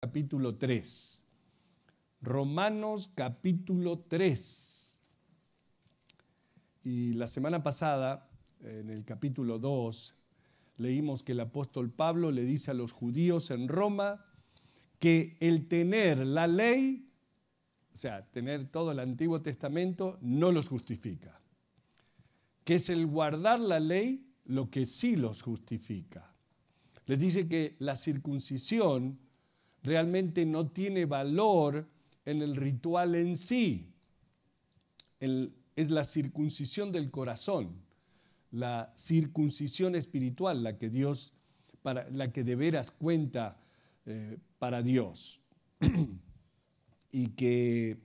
capítulo 3. Romanos capítulo 3. Y la semana pasada, en el capítulo 2, leímos que el apóstol Pablo le dice a los judíos en Roma que el tener la ley, o sea, tener todo el Antiguo Testamento, no los justifica. Que es el guardar la ley lo que sí los justifica. Les dice que la circuncisión realmente no tiene valor en el ritual en sí. Es la circuncisión del corazón, la circuncisión espiritual, la que de veras cuenta para Dios. Y que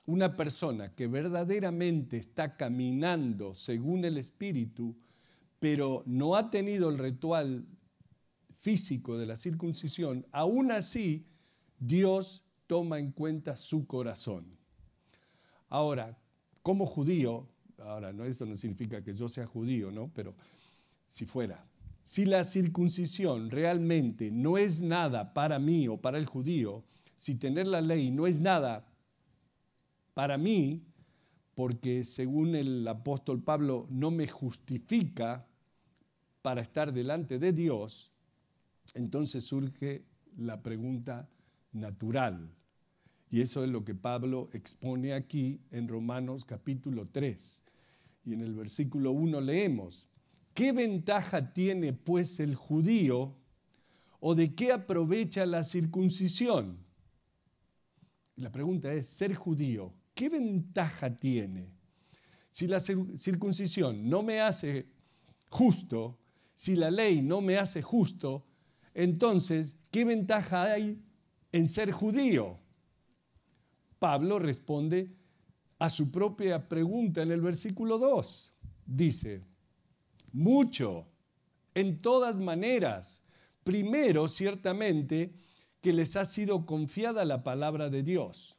una persona que verdaderamente está caminando según el Espíritu, pero no ha tenido el ritual físico de la circuncisión, aún así Dios toma en cuenta su corazón. Ahora, como judío, eso no significa que yo sea judío, ¿no? Pero si la circuncisión realmente no es nada para mí o para el judío, si tener la ley no es nada para mí, porque según el apóstol Pablo no me justifica para estar delante de Dios, entonces surge la pregunta natural. Y eso es lo que Pablo expone aquí en Romanos capítulo 3. Y en el versículo 1 leemos: ¿qué ventaja tiene pues el judío o de qué aprovecha la circuncisión? Y la pregunta es, ser judío, ¿qué ventaja tiene? Si la circuncisión no me hace justo, si la ley no me hace justo, entonces, ¿qué ventaja hay en ser judío? Pablo responde a su propia pregunta en el versículo 2. Dice, mucho, en todas maneras. Primero, ciertamente, que les ha sido confiada la palabra de Dios.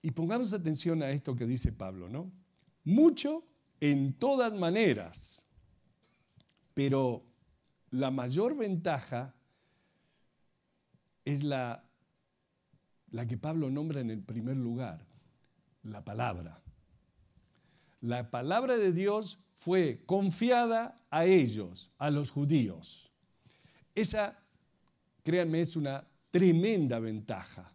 Y pongamos atención a esto que dice Pablo, ¿no? Mucho, en todas maneras. Pero la mayor ventaja es la que Pablo nombra en el primer lugar, la palabra. La palabra de Dios fue confiada a ellos, a los judíos. Esa, créanme, es una tremenda ventaja.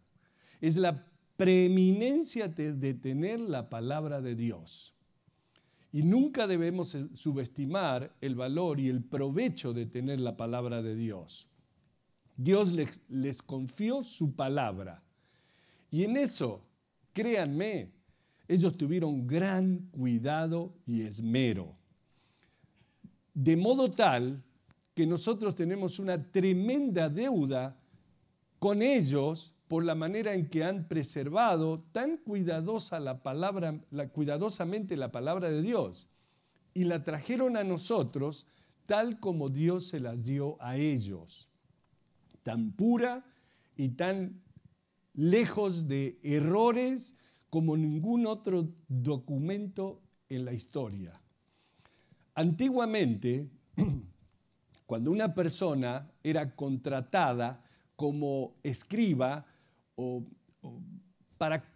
Es la preeminencia de tener la palabra de Dios. Y nunca debemos subestimar el valor y el provecho de tener la palabra de Dios. Dios les confió su palabra. Y en eso, créanme, ellos tuvieron gran cuidado y esmero. De modo tal que nosotros tenemos una tremenda deuda con ellos por la manera en que han preservado tan cuidadosamente la palabra de Dios. Y la trajeron a nosotros tal como Dios se las dio a ellos. Tan pura y tan lejos de errores como ningún otro documento en la historia. Antiguamente, cuando una persona era contratada como escriba,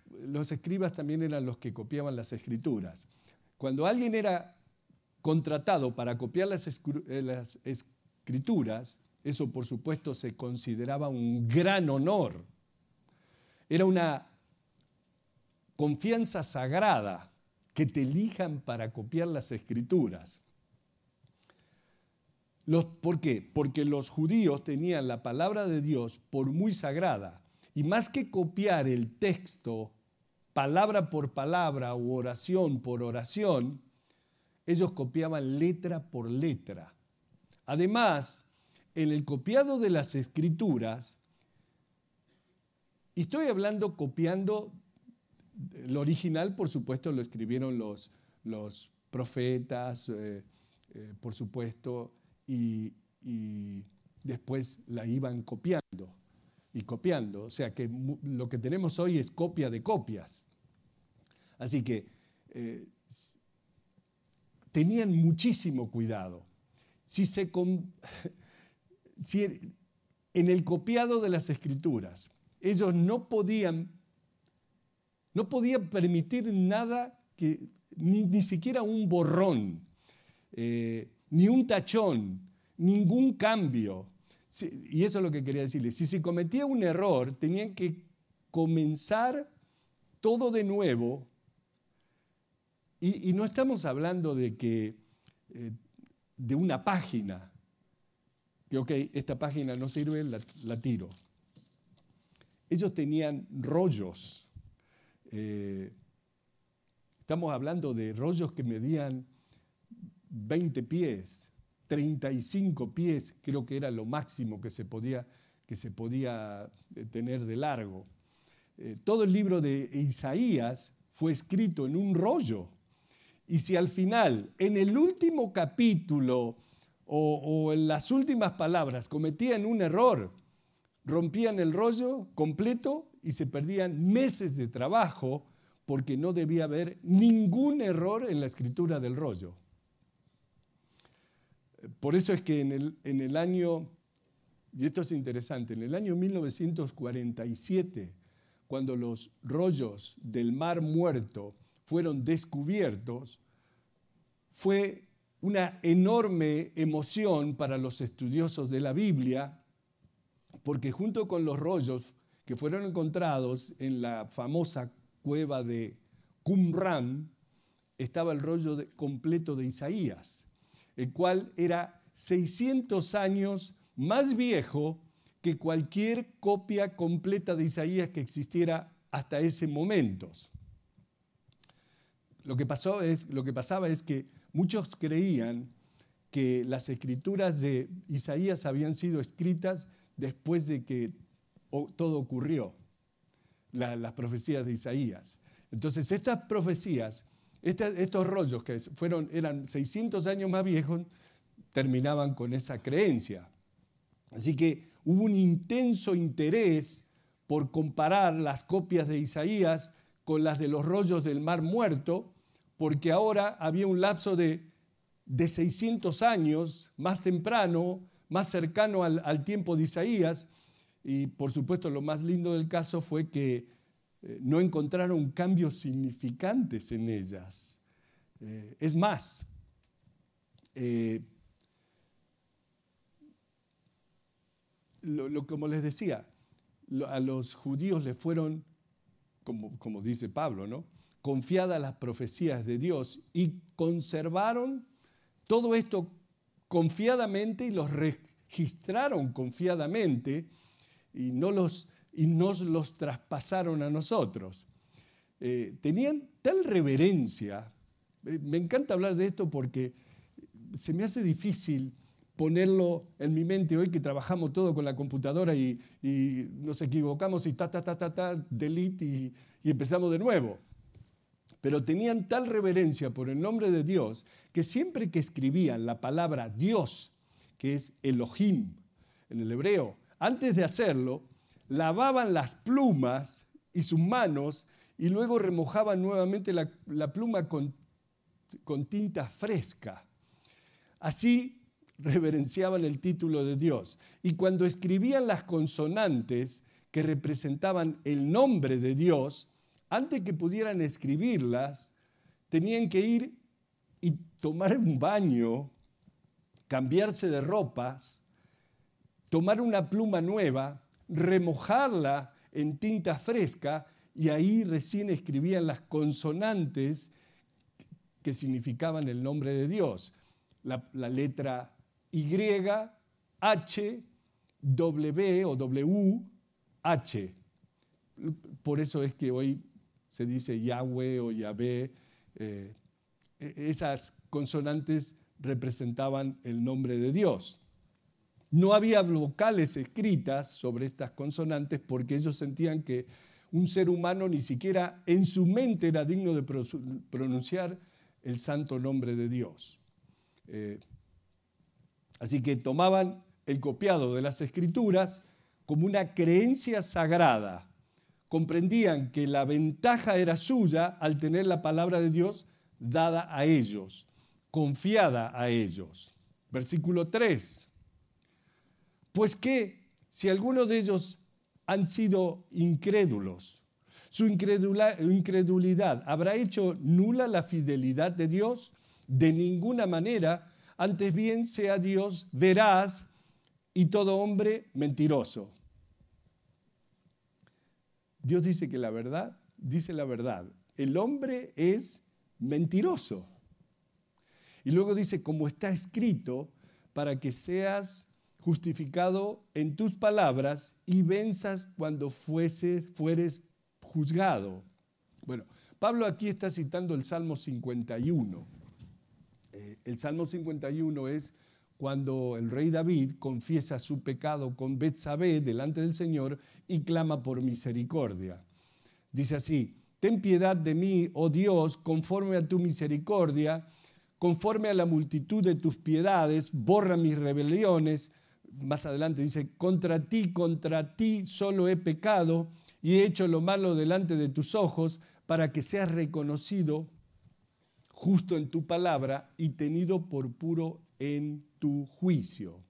los escribas también eran los que copiaban las escrituras. Cuando alguien era contratado para copiar las escrituras, eso por supuesto se consideraba un gran honor. Era una confianza sagrada que te elijan para copiar las escrituras. ¿Por qué? Porque los judíos tenían la palabra de Dios por muy sagrada. Y más que copiar el texto palabra por palabra o oración por oración, ellos copiaban letra por letra. Además, en el copiado de las escrituras, y estoy hablando copiando, lo original por supuesto lo escribieron los profetas, por supuesto, y después la iban copiando y copiando. O sea que lo que tenemos hoy es copia de copias. Así que tenían muchísimo cuidado. Si en el copiado de las Escrituras. Ellos no podían permitir nada, ni siquiera un borrón, ni un tachón, ningún cambio. Y eso es lo que quería decirles. Si se cometía un error, tenían que comenzar todo de nuevo. Y no estamos hablando de una página, que ok, esta página no sirve, la tiro. Ellos tenían rollos. Estamos hablando de rollos que medían 20 pies, 35 pies, creo que era lo máximo que se podía tener de largo. Todo el libro de Isaías fue escrito en un rollo. Y si al final, en el último capítulo o en las últimas palabras cometían un error, rompían el rollo completo y se perdían meses de trabajo porque no debía haber ningún error en la escritura del rollo. Por eso es que en el año, y esto es interesante, en el año 1947, cuando los rollos del Mar Muerto fueron descubiertos, fue una enorme emoción para los estudiosos de la Biblia, porque junto con los rollos que fueron encontrados en la famosa cueva de Qumran, estaba el rollo completo de Isaías, el cual era 600 años más viejo que cualquier copia completa de Isaías que existiera hasta ese momento. Lo que pasaba es que muchos creían que las escrituras de Isaías habían sido escritas después de que todo ocurrió, las profecías de Isaías. Entonces estas profecías, estos rollos que eran 600 años más viejos, terminaban con esa creencia. Así que hubo un intenso interés por comparar las copias de Isaías con las de los rollos del Mar Muerto, porque ahora había un lapso de 600 años más temprano, más cercano al tiempo de Isaías, y por supuesto lo más lindo del caso fue que no encontraron cambios significantes en ellas. Es más, como les decía, a los judíos les fueron, como dice Pablo, ¿no?, confiadas las profecías de Dios y conservaron todo esto confiadamente y los registraron confiadamente y nos los traspasaron a nosotros. Tenían tal reverencia. Me encanta hablar de esto porque se me hace difícil ponerlo en mi mente hoy que trabajamos todo con la computadora y nos equivocamos y delete y empezamos de nuevo. Pero tenían tal reverencia por el nombre de Dios que siempre que escribían la palabra Dios, que es Elohim en el hebreo, antes de hacerlo, lavaban las plumas y sus manos y luego remojaban nuevamente la pluma con tinta fresca. Así reverenciaban el título de Dios. Y cuando escribían las consonantes que representaban el nombre de Dios, antes que pudieran escribirlas, tenían que ir y tomar un baño, cambiarse de ropas, tomar una pluma nueva, remojarla en tinta fresca y ahí recién escribían las consonantes que significaban el nombre de Dios. La letra Y, H, W o W, H. Por eso es que hoy se dice Yahweh o Yahvé. Esas consonantes representaban el nombre de Dios. No había vocales escritas sobre estas consonantes porque ellos sentían que un ser humano ni siquiera en su mente era digno de pronunciar el santo nombre de Dios. Así que tomaban el copiado de las Escrituras como una creencia sagrada. Comprendían que la ventaja era suya al tener la palabra de Dios dada a ellos, confiada a ellos. Versículo 3. Pues que si algunos de ellos han sido incrédulos, su incredulidad habrá hecho nula la fidelidad de Dios. De ninguna manera, antes bien sea Dios veraz y todo hombre mentiroso. Dios dice que la verdad, dice la verdad. El hombre es mentiroso. Y luego dice, como está escrito, para que seas justificado en tus palabras y venzas cuando fueres juzgado. Bueno, Pablo aquí está citando el Salmo 51. El Salmo 51 es cuando el rey David confiesa su pecado con Betsabé delante del Señor y clama por misericordia. Dice así, ten piedad de mí, oh Dios, conforme a tu misericordia, conforme a la multitud de tus piedades, borra mis rebeliones. Más adelante dice, contra ti solo he pecado y he hecho lo malo delante de tus ojos, para que seas reconocido justo en tu palabra y tenido por puro en tu juicio.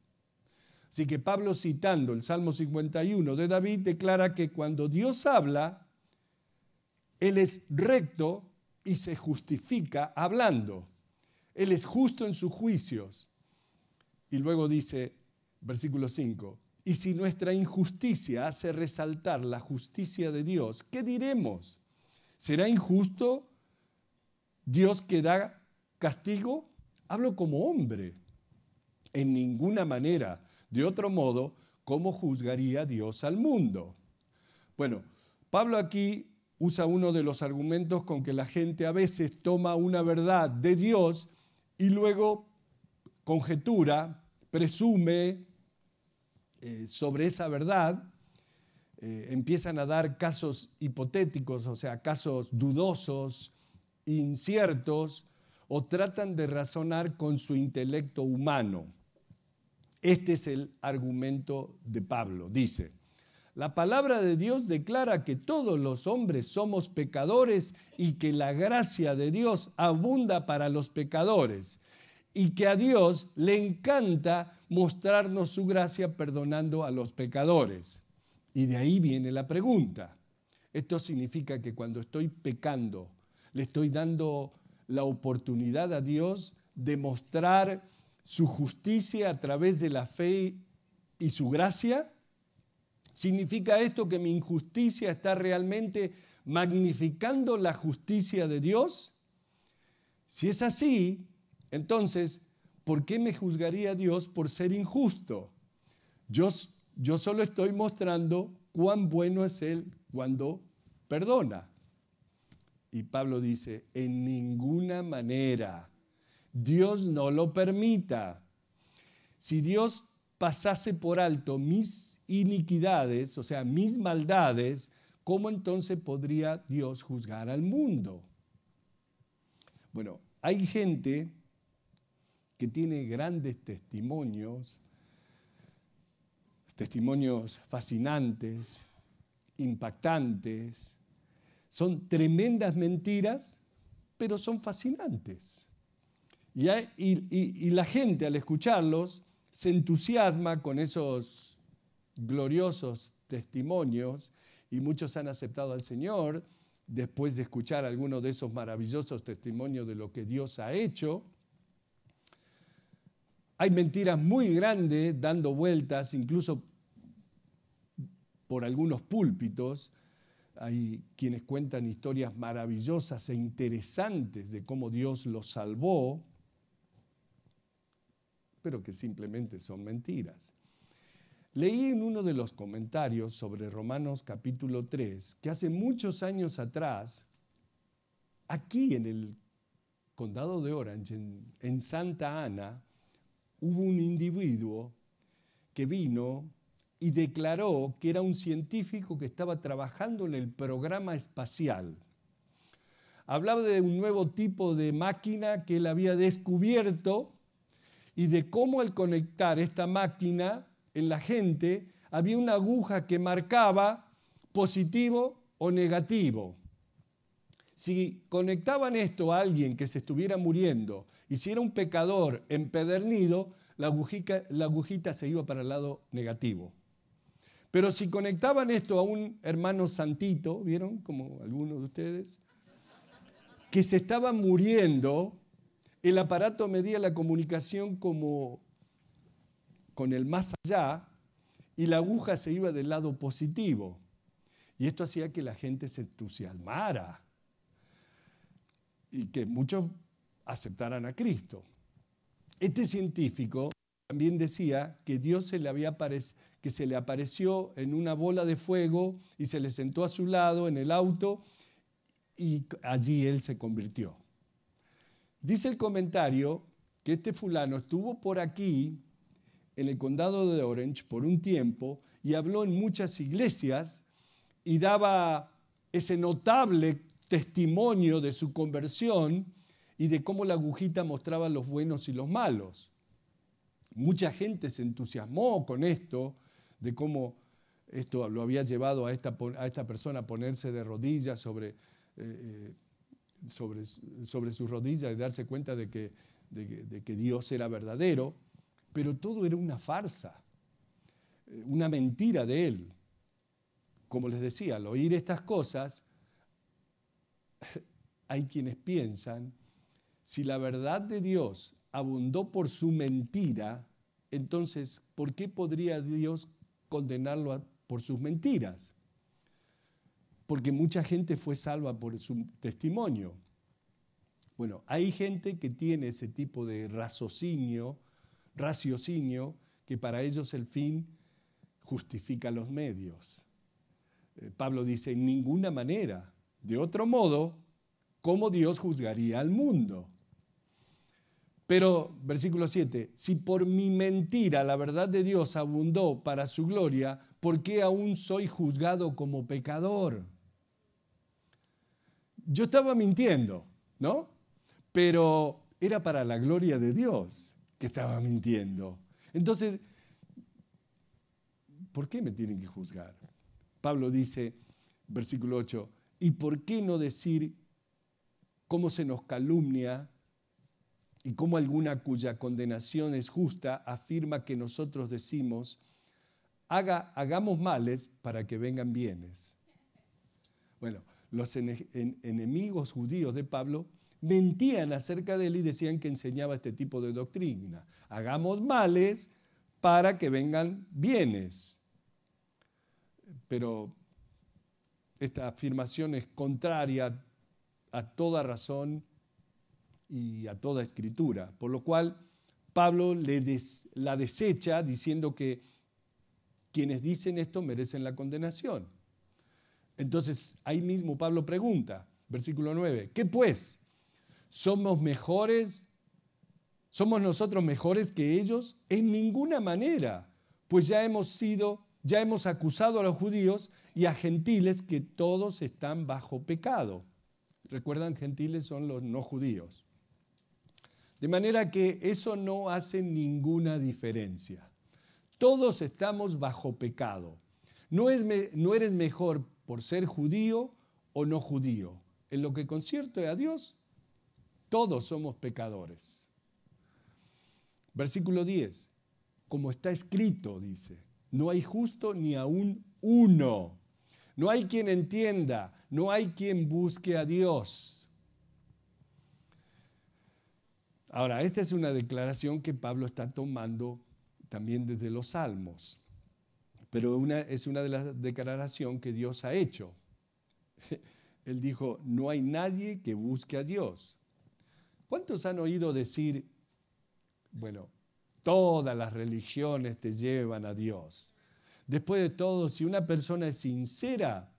Así que Pablo, citando el Salmo 51 de David, declara que cuando Dios habla, Él es recto y se justifica hablando. Él es justo en sus juicios. Y luego dice, versículo 5, y si nuestra injusticia hace resaltar la justicia de Dios, ¿qué diremos? ¿Será injusto Dios que da castigo? Hablo como hombre. En ninguna manera. De otro modo, ¿cómo juzgaría Dios al mundo? Bueno, Pablo aquí usa uno de los argumentos con que la gente a veces toma una verdad de Dios y luego conjetura, presume sobre esa verdad. Empiezan a dar casos hipotéticos, o sea, casos dudosos, inciertos, o tratan de razonar con su intelecto humano. Este es el argumento de Pablo. Dice, la palabra de Dios declara que todos los hombres somos pecadores y que la gracia de Dios abunda para los pecadores y que a Dios le encanta mostrarnos su gracia perdonando a los pecadores. Y de ahí viene la pregunta. Esto significa que cuando estoy pecando, le estoy dando la oportunidad a Dios de mostrar su justicia a través de la fe y su gracia. ¿Significa esto que mi injusticia está realmente magnificando la justicia de Dios? Si es así, entonces, ¿por qué me juzgaría Dios por ser injusto? Yo solo estoy mostrando cuán bueno es Él cuando perdona. Y Pablo dice, en ninguna manera. Dios no lo permita. Si Dios pasase por alto mis iniquidades, o sea, mis maldades, ¿cómo entonces podría Dios juzgar al mundo? Bueno, hay gente que tiene grandes testimonios fascinantes, impactantes. Son tremendas mentiras, pero son fascinantes. Y la gente al escucharlos se entusiasma con esos gloriosos testimonios y muchos han aceptado al Señor después de escuchar algunos de esos maravillosos testimonios de lo que Dios ha hecho. Hay mentiras muy grandes dando vueltas, incluso por algunos púlpitos. Hay quienes cuentan historias maravillosas e interesantes de cómo Dios los salvó, pero que simplemente son mentiras. Leí en uno de los comentarios sobre Romanos capítulo 3 que hace muchos años atrás, aquí en el condado de Orange, en Santa Ana, hubo un individuo que vino y declaró que era un científico que estaba trabajando en el programa espacial. Hablaba de un nuevo tipo de máquina que él había descubierto y de cómo al conectar esta máquina en la gente había una aguja que marcaba positivo o negativo. Si conectaban esto a alguien que se estuviera muriendo y si era un pecador empedernido, la agujita se iba para el lado negativo. Pero si conectaban esto a un hermano santito, ¿vieron? Como algunos de ustedes, que se estaba muriendo, el aparato medía la comunicación como con el más allá y la aguja se iba del lado positivo. Y esto hacía que la gente se entusiasmara y que muchos aceptaran a Cristo. Este científico también decía que Dios que se le apareció en una bola de fuego y se le sentó a su lado en el auto y allí él se convirtió. Dice el comentario que este fulano estuvo por aquí, en el condado de Orange, por un tiempo y habló en muchas iglesias y daba ese notable testimonio de su conversión y de cómo la agujita mostraba los buenos y los malos. Mucha gente se entusiasmó con esto, de cómo esto lo había llevado a esta persona a ponerse de rodillas sobre sus rodillas y darse cuenta de que Dios era verdadero, pero todo era una farsa, una mentira de él. Como les decía, al oír estas cosas, hay quienes piensan, si la verdad de Dios abundó por su mentira, entonces, ¿por qué podría Dios condenarlo por sus mentiras? Porque mucha gente fue salva por su testimonio. Bueno, hay gente que tiene ese tipo de raciocinio, que para ellos el fin justifica los medios. Pablo dice, en ninguna manera. De otro modo, ¿cómo Dios juzgaría al mundo? Pero, versículo 7, si por mi mentira la verdad de Dios abundó para su gloria, ¿por qué aún soy juzgado como pecador? Yo estaba mintiendo, ¿no? Pero era para la gloria de Dios que estaba mintiendo. Entonces, ¿por qué me tienen que juzgar? Pablo dice, versículo 8, ¿y por qué no decir cómo se nos calumnia y cómo alguna cuya condenación es justa afirma que nosotros decimos, hagamos males para que vengan bienes? Bueno, los enemigos judíos de Pablo mentían acerca de él y decían que enseñaba este tipo de doctrina. Hagamos males para que vengan bienes. Pero esta afirmación es contraria a toda razón y a toda escritura, por lo cual Pablo la desecha diciendo que quienes dicen esto merecen la condenación. Entonces ahí mismo Pablo pregunta, versículo 9, ¿qué pues? ¿Somos nosotros mejores que ellos? En ninguna manera, pues ya hemos acusado a los judíos y a gentiles que todos están bajo pecado. Recuerdan, gentiles son los no judíos. De manera que eso no hace ninguna diferencia. Todos estamos bajo pecado. No eres mejor por ser judío o no judío. En lo que concierne a Dios, todos somos pecadores. Versículo 10. Como está escrito, dice, no hay justo ni aún uno. No hay quien entienda, no hay quien busque a Dios. Ahora, esta es una declaración que Pablo está tomando también desde los Salmos, pero es una de las declaraciones que Dios ha hecho. Él dijo, no hay nadie que busque a Dios. ¿Cuántos han oído decir, bueno, todas las religiones te llevan a Dios? Después de todo, si una persona es sincera,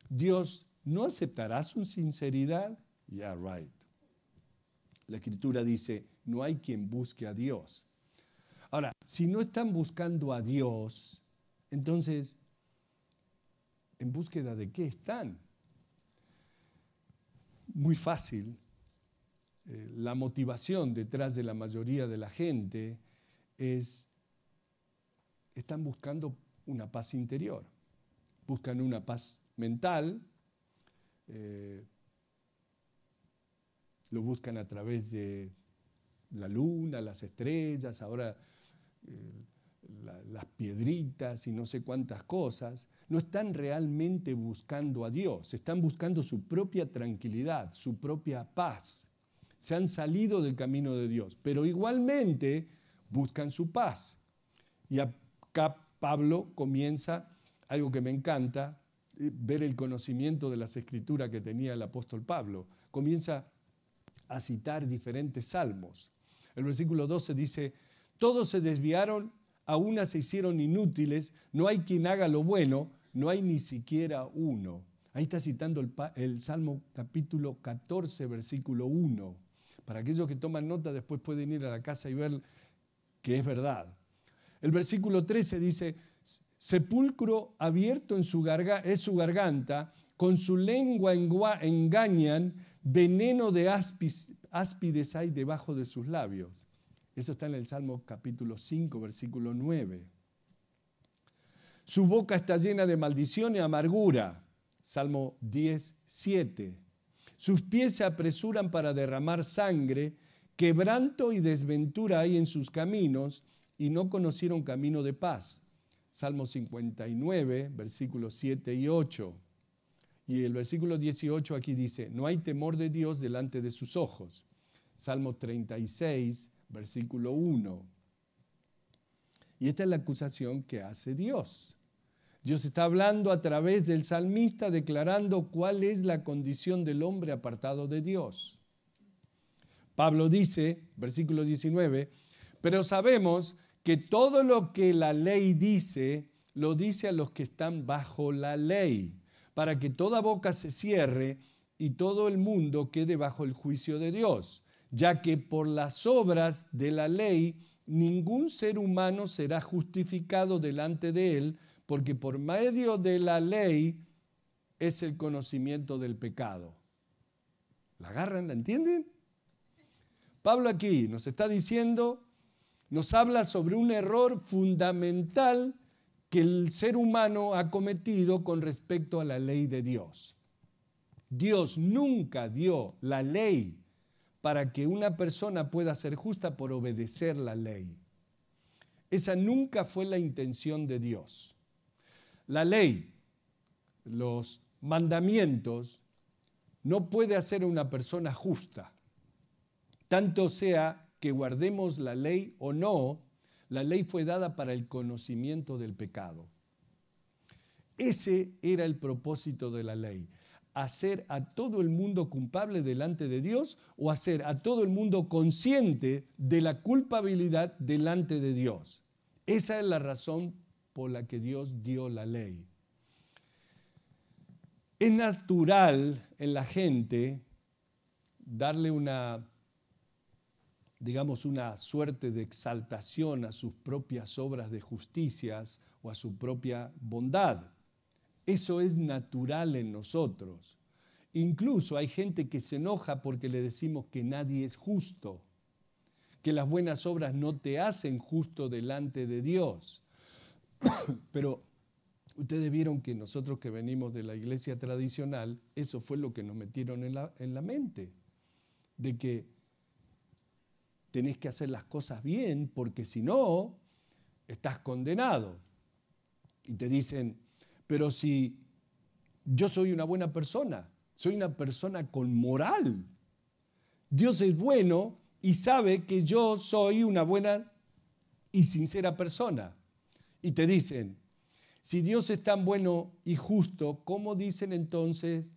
¿Dios no aceptará su sinceridad? Yeah, right. La Escritura dice, no hay quien busque a Dios. Ahora, si no están buscando a Dios, entonces, ¿en búsqueda de qué están? Muy fácil. La motivación detrás de la mayoría de la gente están buscando una paz interior. Buscan una paz mental, lo buscan a través de la luna, las estrellas, ahora las piedritas y no sé cuántas cosas, no están realmente buscando a Dios, están buscando su propia tranquilidad, su propia paz. Se han salido del camino de Dios, pero igualmente buscan su paz. Y acá Pablo comienza algo que me encanta, ver el conocimiento de las Escrituras que tenía el apóstol Pablo. Comienza a citar diferentes salmos. El versículo 12 dice: todos se desviaron, a una se hicieron inútiles, no hay quien haga lo bueno, no hay ni siquiera uno. Ahí está citando el Salmo capítulo 14, versículo 1. Para aquellos que toman nota, después pueden ir a la casa y ver que es verdad. El versículo 13 dice: sepulcro abierto es su garganta, con su lengua engañan, veneno de áspides hay debajo de sus labios. Eso está en el Salmo capítulo 5, versículo 9. Su boca está llena de maldición y amargura. Salmo 10, 7. Sus pies se apresuran para derramar sangre, quebranto y desventura hay en sus caminos, y no conocieron camino de paz. Salmo 59, versículos 7 y 8. Y el versículo 18 aquí dice: no hay temor de Dios delante de sus ojos. Salmo 36, versículo 1. Y esta es la acusación que hace Dios. Dios está hablando a través del salmista, declarando cuál es la condición del hombre apartado de Dios. Pablo dice, versículo 19: pero sabemos que todo lo que la ley dice, lo dice a los que están bajo la ley, para que toda boca se cierre y todo el mundo quede bajo el juicio de Dios, ya que por las obras de la ley ningún ser humano será justificado delante de él, porque por medio de la ley es el conocimiento del pecado. ¿La agarran? ¿La entienden? Pablo aquí nos está diciendo, nos habla sobre un error fundamental que el ser humano ha cometido con respecto a la ley de Dios. Dios nunca dio la ley para que una persona pueda ser justa por obedecer la ley. Esa nunca fue la intención de Dios. La ley, los mandamientos, no puede hacer a una persona justa. Tanto sea que guardemos la ley o no, la ley fue dada para el conocimiento del pecado. Ese era el propósito de la ley. Hacer a todo el mundo culpable delante de Dios o hacer a todo el mundo consciente de la culpabilidad delante de Dios. Esa es la razón por la que Dios dio la ley. Es natural en la gente darle una suerte de exaltación a sus propias obras de justicias o a su propia bondad. Eso es natural en nosotros. Incluso hay gente que se enoja porque le decimos que nadie es justo, que las buenas obras no te hacen justo delante de Dios. Pero ustedes vieron que nosotros que venimos de la iglesia tradicional, eso fue lo que nos metieron en la mente, de que tenés que hacer las cosas bien porque si no, estás condenado. Y te dicen, pero si yo soy una buena persona, soy una persona con moral, Dios es bueno y sabe que yo soy una buena y sincera persona. Y te dicen, si Dios es tan bueno y justo, ¿cómo dicen entonces?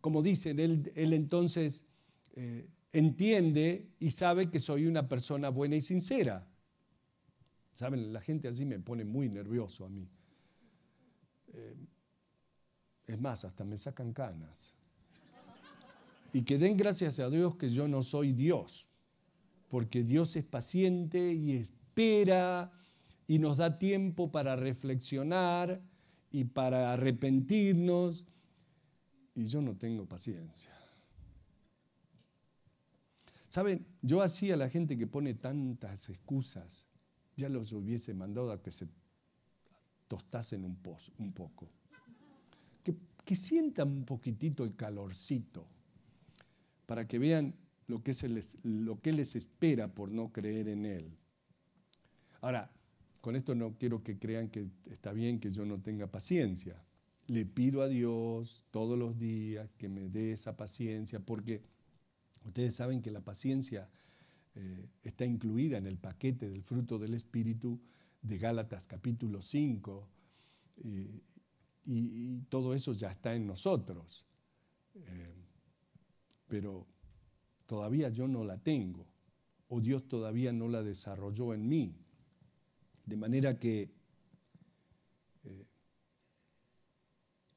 Como dicen, él entonces entiende y sabe que soy una persona buena y sincera. ¿Saben? La gente así me pone muy nervioso a mí. Es más, hasta me sacan canas. Y que den gracias a Dios que yo no soy Dios, porque Dios es paciente y espera y nos da tiempo para reflexionar y para arrepentirnos. Y yo no tengo paciencia. ¿Saben? Yo así a la gente que pone tantas excusas, ya los hubiese mandado a que se tostasen un poco. Que sientan un poquitito el calorcito, para que vean lo que les espera por no creer en Él. Ahora, con esto no quiero que crean que está bien que yo no tenga paciencia. Le pido a Dios todos los días que me dé esa paciencia, porque ustedes saben que la paciencia está incluida en el paquete del fruto del Espíritu de Gálatas capítulo 5, y todo eso ya está en nosotros. Pero todavía yo no la tengo, o Dios todavía no la desarrolló en mí. De manera que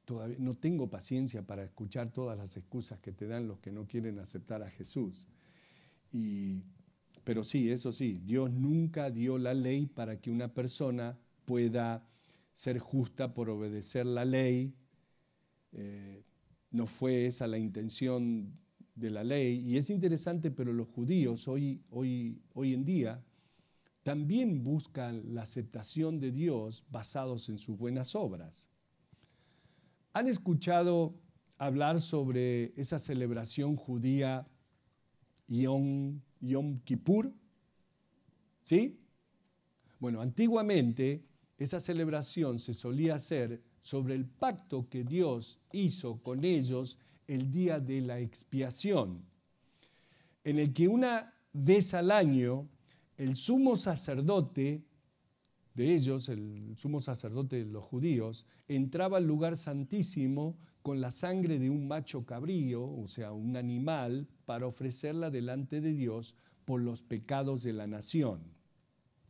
todavía no tengo paciencia para escuchar todas las excusas que te dan los que no quieren aceptar a Jesús. Pero sí, eso sí, Dios nunca dio la ley para que una persona pueda ser justa por obedecer la ley. No fue esa la intención de la ley. Y es interesante, pero los judíos hoy en día también buscan la aceptación de Dios basados en sus buenas obras. ¿Han escuchado hablar sobre esa celebración judía Yom Kippur? ¿Sí? Bueno, antiguamente esa celebración se solía hacer sobre el pacto que Dios hizo con ellos el día de la expiación, en el que una vez al año el sumo sacerdote de ellos, el sumo sacerdote de los judíos, entraba al lugar santísimo con la sangre de un macho cabrío, o sea, un animal, para ofrecerla delante de Dios por los pecados de la nación.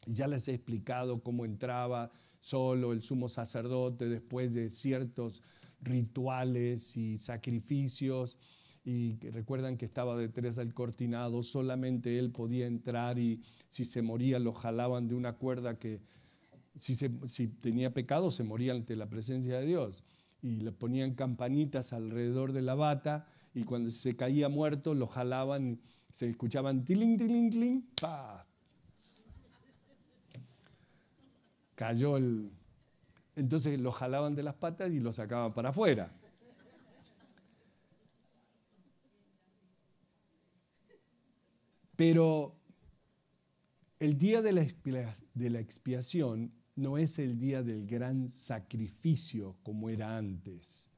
Ya les he explicado cómo entraba solo el sumo sacerdote después de ciertos rituales y sacrificios, y recuerdan que estaba detrás del cortinado, solamente él podía entrar, y si se moría lo jalaban de una cuerda que si tenía pecado se moría ante la presencia de Dios, y le ponían campanitas alrededor de la bata, y cuando se caía muerto lo jalaban, se escuchaban tiling, tiling, tiling, ¡pa! Cayó entonces lo jalaban de las patas y lo sacaban para afuera. Pero el día de la expiación no es el día del gran sacrificio como era antes.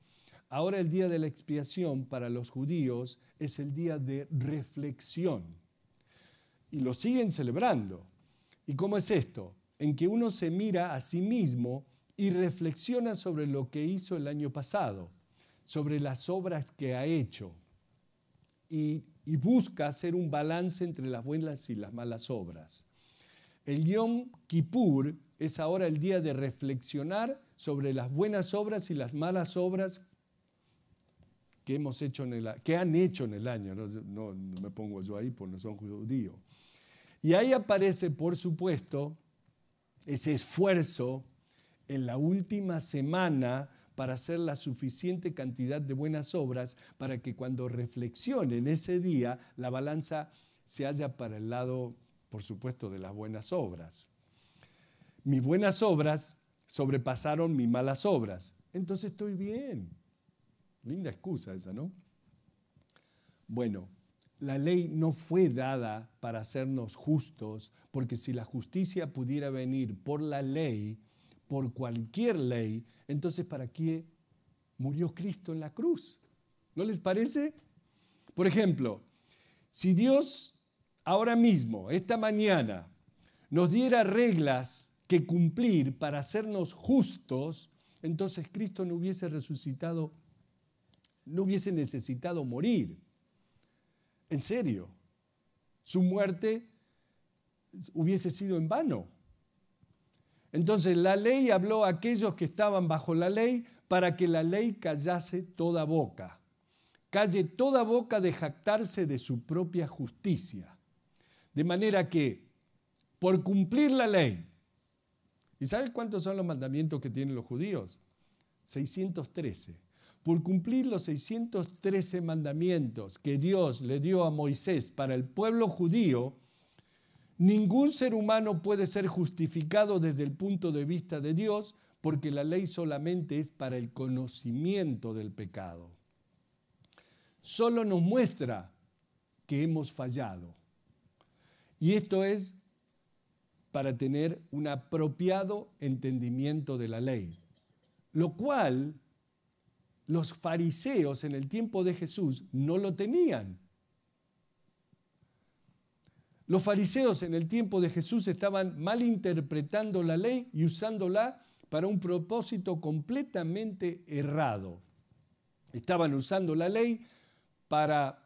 Ahora el día de la expiación para los judíos es el día de reflexión. Y lo siguen celebrando. ¿Y cómo es esto? En que uno se mira a sí mismo y reflexiona sobre lo que hizo el año pasado, sobre las obras que ha hecho, y busca hacer un balance entre las buenas y las malas obras. El Yom Kippur es ahora el día de reflexionar sobre las buenas obras y las malas obras que han hecho en el año. No me pongo yo ahí porque no son judíos. Y ahí aparece, por supuesto, ese esfuerzo en la última semana para hacer la suficiente cantidad de buenas obras para que cuando reflexionen ese día, la balanza se haya para el lado, por supuesto, de las buenas obras. Mis buenas obras sobrepasaron mis malas obras. Entonces estoy bien. Linda excusa esa, ¿no? Bueno, la ley no fue dada para hacernos justos, porque si la justicia pudiera venir por la ley, por cualquier ley, entonces ¿para qué murió Cristo en la cruz? ¿No les parece? Por ejemplo, si Dios ahora mismo, esta mañana, nos diera reglas que cumplir para hacernos justos, entonces Cristo no hubiese resucitado, no hubiese necesitado morir. En serio, su muerte hubiese sido en vano. Entonces la ley habló a aquellos que estaban bajo la ley para que la ley callase toda boca. Calle toda boca de jactarse de su propia justicia. De manera que, por cumplir la ley, ¿y sabes cuántos son los mandamientos que tienen los judíos? 613. Por cumplir los 613 mandamientos que Dios le dio a Moisés para el pueblo judío, ningún ser humano puede ser justificado desde el punto de vista de Dios, porque la ley solamente es para el conocimiento del pecado. Solo nos muestra que hemos fallado. Y esto es para tener un apropiado entendimiento de la ley, lo cual los fariseos en el tiempo de Jesús no lo tenían. Los fariseos en el tiempo de Jesús estaban malinterpretando la ley y usándola para un propósito completamente errado. Estaban usando la ley para